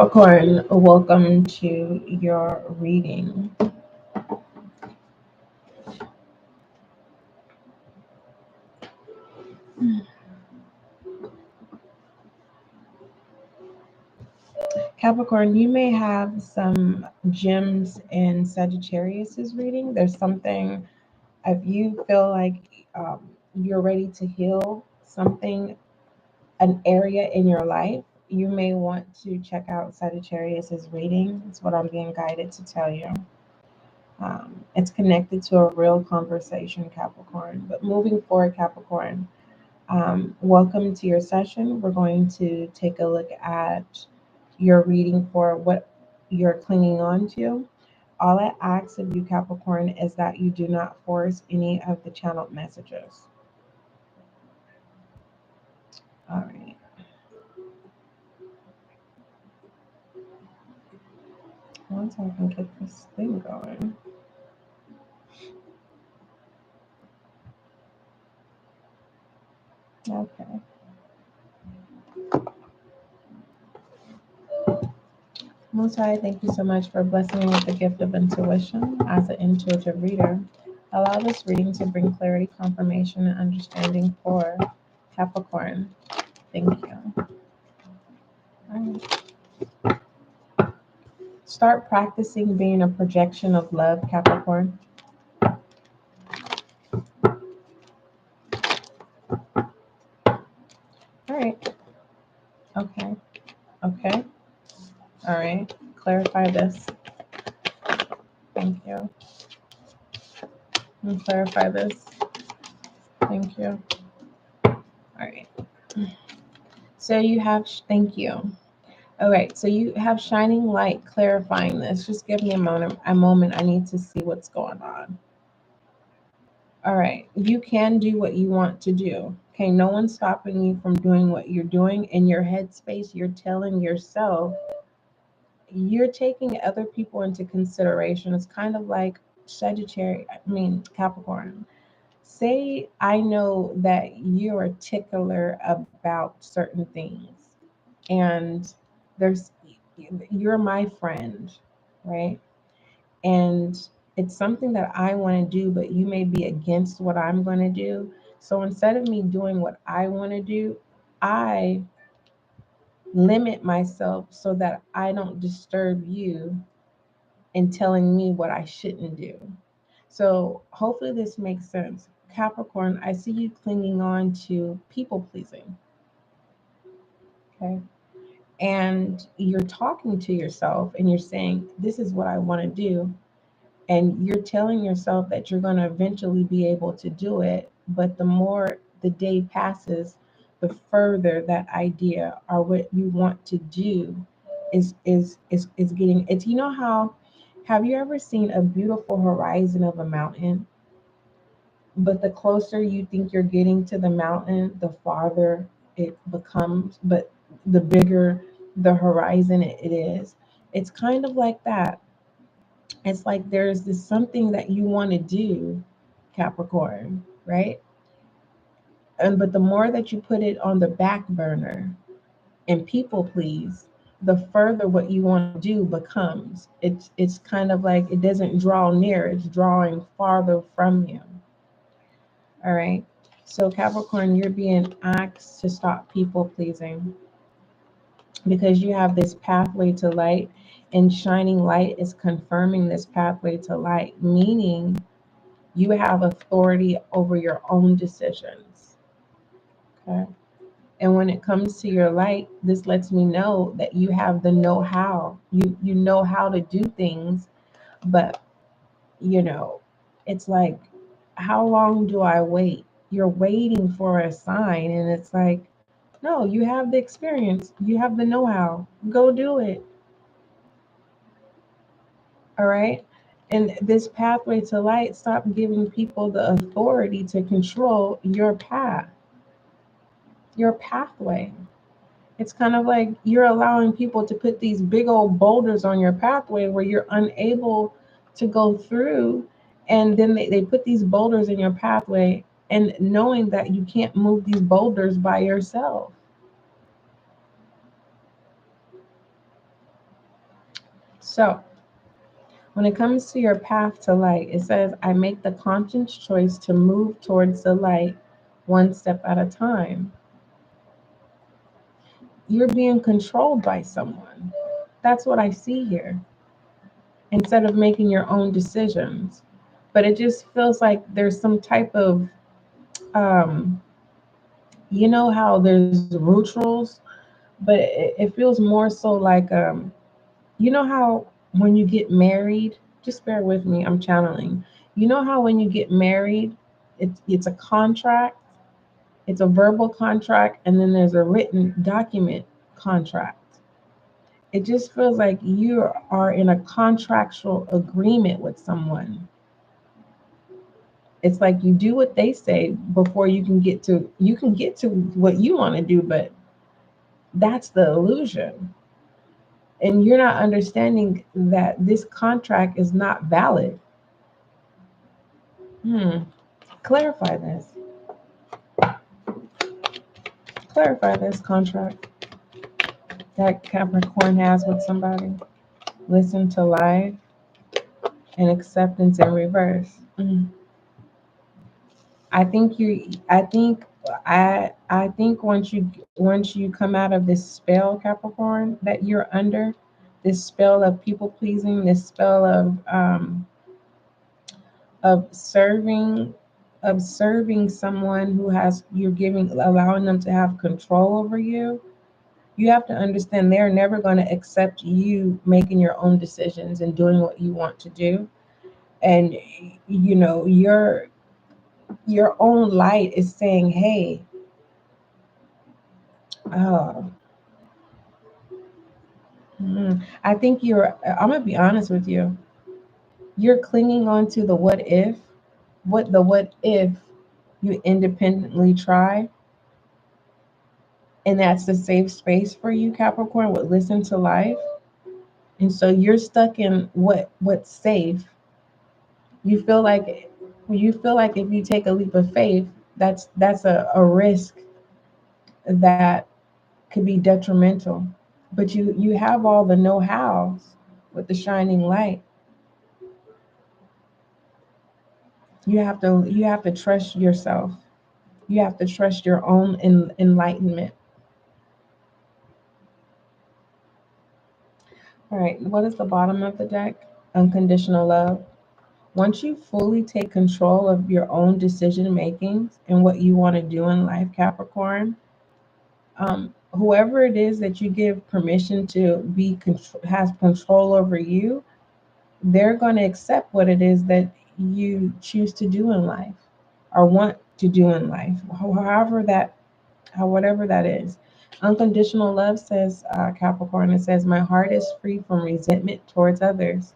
Capricorn, welcome to your reading. Capricorn, you may have some gems in Sagittarius's reading. There's something, if you feel like you're ready to heal something, an area in your life, you may want to check out Sagittarius's reading. It's what I'm being guided to tell you. It's connected to a real conversation, Capricorn. But moving forward, Capricorn, welcome to your session. We're going to take a look at your reading for what you're clinging on to. All I ask of you, Capricorn, is that you do not force any of the channeled messages. All right. Once I can get this thing going. Okay. Most High, thank you so much for blessing me with the gift of intuition as an intuitive reader. Allow this reading to bring clarity, confirmation, and understanding for Capricorn. Thank you. All right. Start practicing being a projection of love, Capricorn. All right. Okay. Okay. All right. Clarify this. Thank you. And clarify this. Thank you. All right. So you have, thank you. All right. So you have shining light clarifying this. Just give me a moment. I need to see what's going on. All right. You can do what you want to do. Okay. No one's stopping you from doing what you're doing. In your headspace, you're telling yourself, you're taking other people into consideration. It's kind of like Capricorn. Say, I know that you're a tickler about certain things, and you're my friend, right? And it's something that I want to do, but you may be against what I'm going to do. So instead of me doing what I want to do, I limit myself so that I don't disturb you in telling me what I shouldn't do. So hopefully this makes sense. Capricorn, I see you clinging on to people pleasing. Okay. And you're talking to yourself and you're saying, this is what I want to do. And you're telling yourself that you're going to eventually be able to do it. But the more the day passes, the further that idea or what you want to do is getting, it's, you know how, have you ever seen a beautiful horizon of a mountain? But the closer you think you're getting to the mountain, the farther it becomes, but the bigger the horizon it is. It's kind of like that. It's like there's this something that you want to do, Capricorn, right? And but the more that you put it on the back burner and people please, the further what you want to do becomes. It's kind of like it doesn't draw near, it's drawing farther from you. All right. So Capricorn, you're being asked to stop people pleasing because you have this pathway to light, and shining light is confirming this pathway to light, meaning you have authority over your own decisions. Okay. And when it comes to your light, this lets me know that you have the know-how. You know how to do things, but it's like, how long do I wait? You're waiting for a sign, and it's like, no, you have the experience, you have the know-how. Go do it. All right. And this pathway to light, stop giving people the authority to control your path, your pathway. It's kind of like you're allowing people to put these big old boulders on your pathway where you're unable to go through. And then they put these boulders in your pathway, and knowing that you can't move these boulders by yourself. So when it comes to your path to light, it says, I make the conscious choice to move towards the light one step at a time. You're being controlled by someone. That's what I see here. Instead of making your own decisions. But it just feels like there's some type of, um, you know how there's root rules, but it feels more so like, you know how when you get married, just bear with me, I'm channeling. You know how when you get married, it's a contract, it's a verbal contract, and then there's a written document contract. It just feels like you are in a contractual agreement with someone. It's like you do what they say before you can get to what you want to do, but that's the illusion. And you're not understanding that this contract is not valid. Hmm. Clarify this. Clarify this contract that Capricorn has with somebody. Listen to life and acceptance in reverse. I think you. I think once you come out of this spell, Capricorn, that you're under, this spell of people pleasing, this spell of serving someone who has you're giving allowing them to have control over you. You have to understand they're never going to accept you making your own decisions and doing what you want to do. And your own light is saying, hey, oh, I think I'm gonna be honest with you. You're clinging on to the what if you independently try, and that's the safe space for you, Capricorn, would listen to life. And so you're stuck in what's safe. You feel like if you take a leap of faith, that's a risk that could be detrimental. But you have all the know-hows with the shining light. You have to trust yourself. You have to trust your own enlightenment. All right, what is the bottom of the deck? Unconditional love. Once you fully take control of your own decision makings and what you want to do in life, Capricorn, whoever it is that you give permission to has control over you, they're going to accept what it is that you choose to do in life or want to do in life, whatever that is. Unconditional love says, Capricorn, it says, my heart is free from resentment towards others.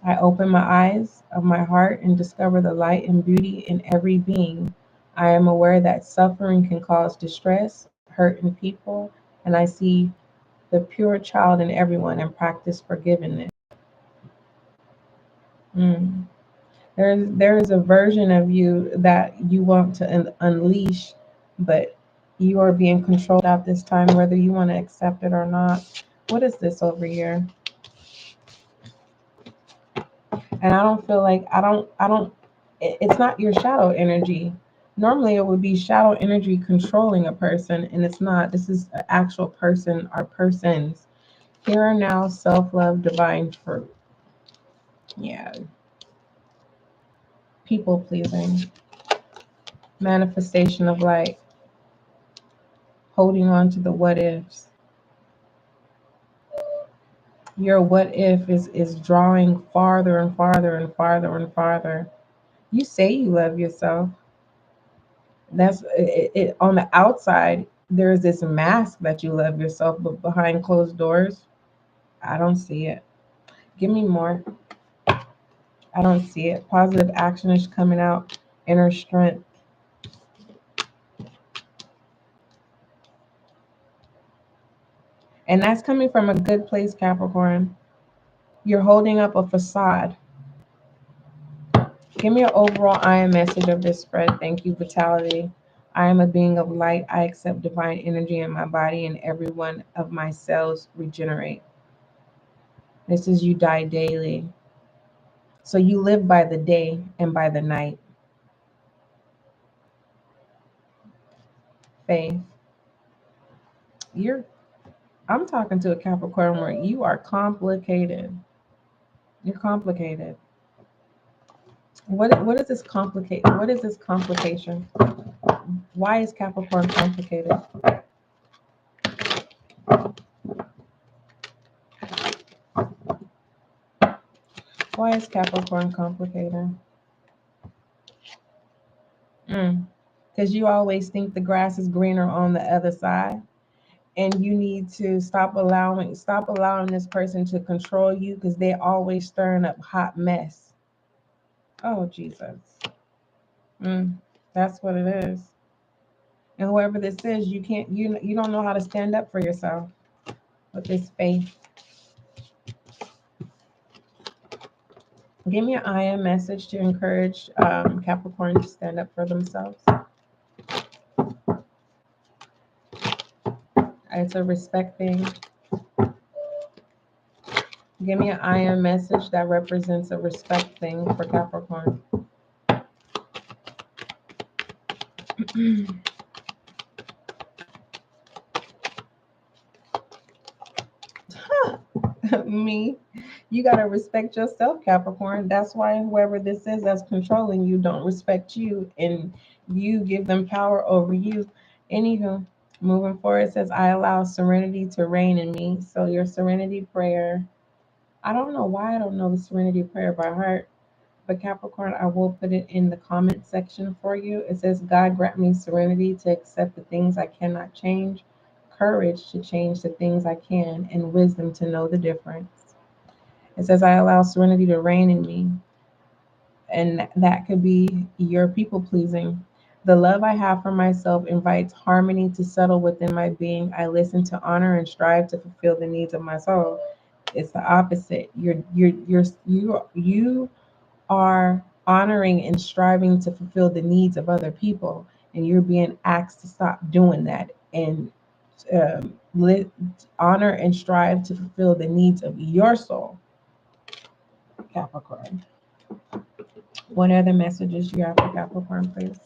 I open my eyes of my heart and discover the light and beauty in every being. I am aware that suffering can cause distress, hurt in people, and I see the pure child in everyone and practice forgiveness. Mm. There is a version of you that you want to unleash, but you are being controlled at this time, whether you want to accept it or not. What is this over here? And I don't feel like it's not your shadow energy. Normally it would be shadow energy controlling a person, and it's not. This is an actual person or persons. Here are now self-love, divine fruit. Yeah, people pleasing, manifestation of light, holding on to the what ifs. Your what if is drawing farther and farther and farther and farther. You say you love yourself. That's it. On the outside, there's this mask that you love yourself, but behind closed doors, I don't see it. Give me more. I don't see it. Positive action is coming out. Inner strength. And that's coming from a good place, Capricorn. You're holding up a facade. Give me an overall I am message of this spread. Thank you, Vitality. I am a being of light. I accept divine energy in my body, and every one of my cells regenerate. This is you die daily. So you live by the day and by the night. Faith. I'm talking to a Capricorn where you are complicated. You're complicated. What is this complicate? What is this complication? Why is Capricorn complicated? Why is Capricorn complicated? Because you always think the grass is greener on the other side, and you need to stop allowing this person to control you, because they're always stirring up hot mess. Oh, Jesus. That's what it is. And whoever this is, you don't know how to stand up for yourself with this faith. Give me an I am message to encourage Capricorn to stand up for themselves. It's a respect thing. Give me an I am message that represents a respect thing for Capricorn. Me, you got to respect yourself, Capricorn. That's why whoever this is that's controlling you don't respect you, and you give them power over you. Anywho, moving forward, it says, I allow serenity to reign in me. So your serenity prayer, I don't know why I don't know the serenity prayer by heart, but Capricorn, I will put it in the comment section for you. It says, God grant me serenity to accept the things I cannot change, courage to change the things I can, and wisdom to know the difference. It says, I allow serenity to reign in me. And that could be your people pleasing. The love I have for myself invites harmony to settle within my being. I listen to honor and strive to fulfill the needs of my soul. It's the opposite. You are honoring and striving to fulfill the needs of other people, and you're being asked to stop doing that and honor and strive to fulfill the needs of your soul, Capricorn. What other messages you have for Capricorn, please?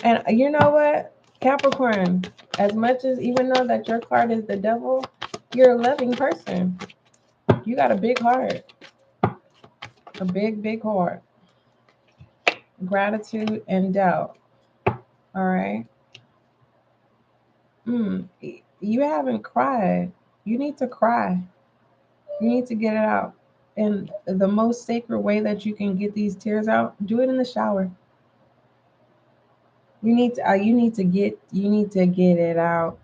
And you know what, Capricorn, as much as, even though that your card is the devil, you're a loving person. You got a big heart. A big, big heart. Gratitude and doubt. All right. You haven't cried. You need to cry. You need to get it out. And the most sacred way that you can get these tears out, do it in the shower. You need to get it out,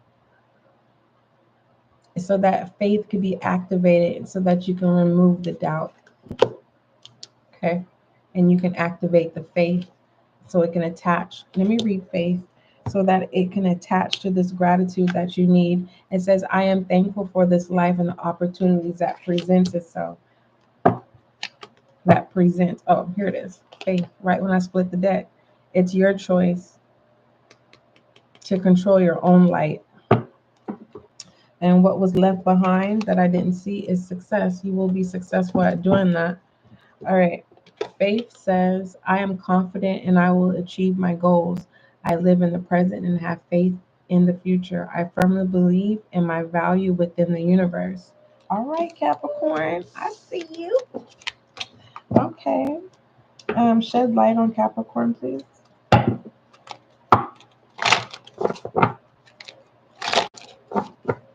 so that faith could be activated, so that you can remove the doubt. Okay? And you can activate the faith so it can attach. Let me read faith so that it can attach to this gratitude that you need. It says, I am thankful for this life and the opportunities that presents itself. Oh, here it is. Faith, right when I split the deck. It's your choice to control your own light. And what was left behind that I didn't see is success. You will be successful at doing that. All right. Faith says, I am confident and I will achieve my goals. I live in the present and have faith in the future. I firmly believe in my value within the universe. All right, Capricorn, I see you. Okay. Shed light on Capricorn, please.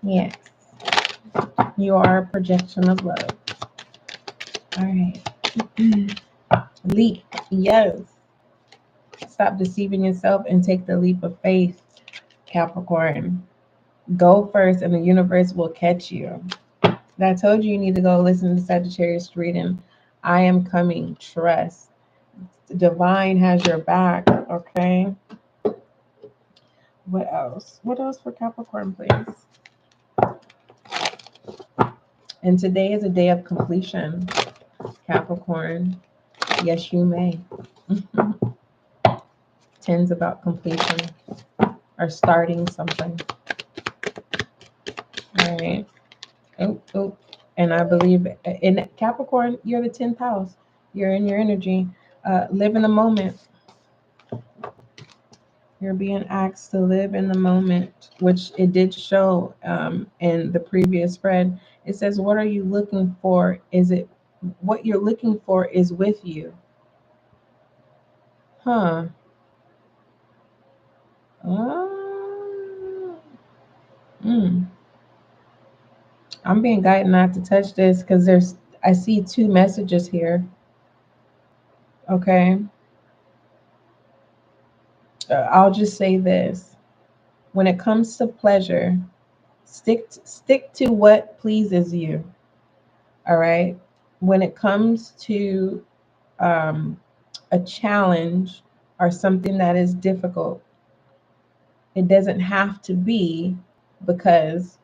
Yes. You are a projection of love. All right. Leap. Yes. Stop deceiving yourself and take the leap of faith, Capricorn. Go first and the universe will catch you. I told you need to go listen to Sagittarius reading. I am coming. Trust. Divine has your back. Okay. What else? What else for Capricorn, please? And today is a day of completion, Capricorn. Yes, you may. Tens about completion or starting something. All right. Oh. And I believe in Capricorn, you're the 10th house. You're in your energy. Live in the moment. You're being asked to live in the moment, which it did show in the previous spread. It says, what are you looking for? Is it what you're looking for is with you? Huh. Uh, mm. I'm being guided not to touch this because I see two messages here. Okay. I'll just say this. When it comes to pleasure, stick to what pleases you. All right. When it comes to um, a challenge or something that is difficult, it doesn't have to be, because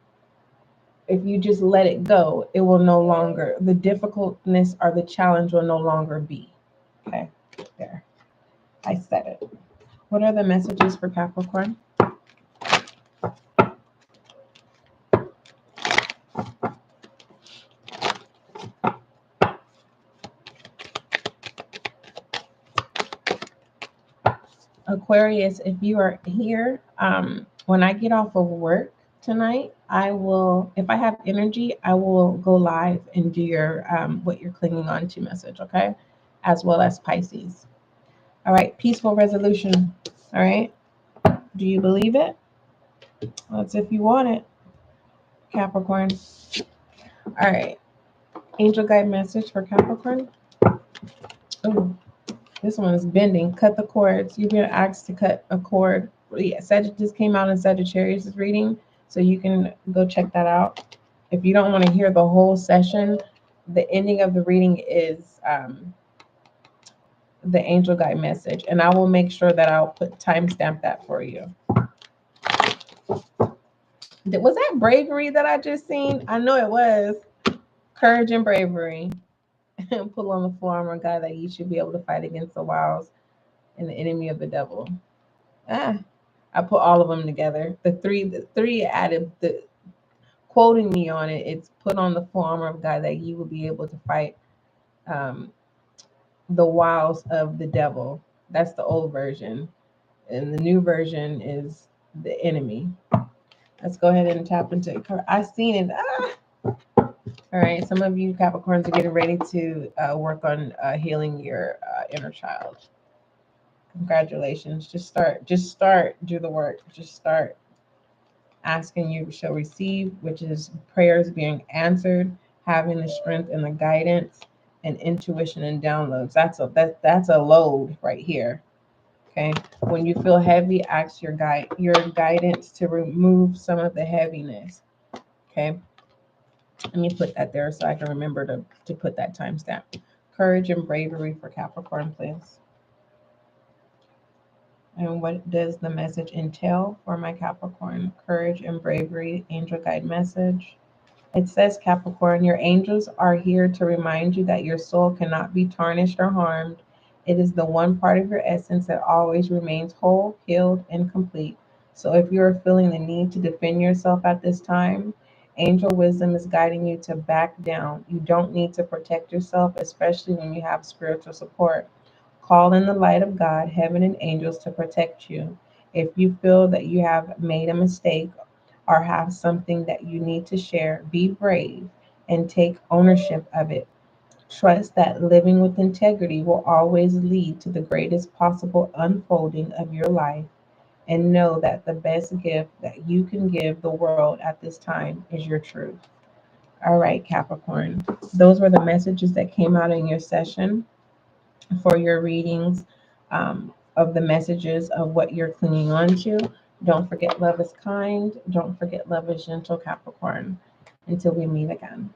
if you just let it go, it will no longer, the difficultness or the challenge will no longer be. Okay. There. I said it. What are the messages for Capricorn? Aquarius, if you are here, when I get off of work tonight, I will, if I have energy, I will go live and do your what you're clinging on to message, okay? As well as Pisces. All right, peaceful resolution. All right. Do you believe it? That's if you want it, Capricorn. All right. Angel guide message for Capricorn. Oh, this one is bending. Cut the cords. You've been asked to cut a cord. Yeah, just came out in Sagittarius reading, so you can go check that out. If you don't want to hear the whole session, the ending of the reading is the angel guide message, and I will make sure that I'll timestamp that for you. Was that bravery that I just seen? I know it was. Courage and bravery. Pull on the full armor, God, that you should be able to fight against the wiles and the enemy of the devil. I put all of them together. The three added, the quoting me on it. It's put on the full armor of God that you will be able to fight the wiles of the devil. That's the old version, and the new version is the enemy. Let's go ahead and tap into it. I seen it. All right, some of you Capricorns are getting ready to work on healing your inner child. Congratulations. Just start, do the work. Just start. Asking, you shall receive, which is prayers being answered, having the strength and the guidance and intuition and downloads. That's a load right here. Okay. When you feel heavy, ask your guidance to remove some of the heaviness. Okay. Let me put that there so I can remember to put that timestamp. Courage and bravery for Capricorn, please. And what does the message entail for my Capricorn? Courage and bravery, angel guide message. It says, Capricorn, your angels are here to remind you that your soul cannot be tarnished or harmed. It is the one part of your essence that always remains whole, healed, and complete. So if you are feeling the need to defend yourself at this time, angel wisdom is guiding you to back down. You don't need to protect yourself, especially when you have spiritual support. Call in the light of God, heaven, and angels to protect you. If you feel that you have made a mistake or have something that you need to share, be brave and take ownership of it. Trust that living with integrity will always lead to the greatest possible unfolding of your life. And know that the best gift that you can give the world at this time is your truth. All right, Capricorn. Those were the messages that came out in your session for your readings of the messages of what you're clinging on to. Don't forget, love is kind. Don't forget, love is gentle, Capricorn. Until we meet again.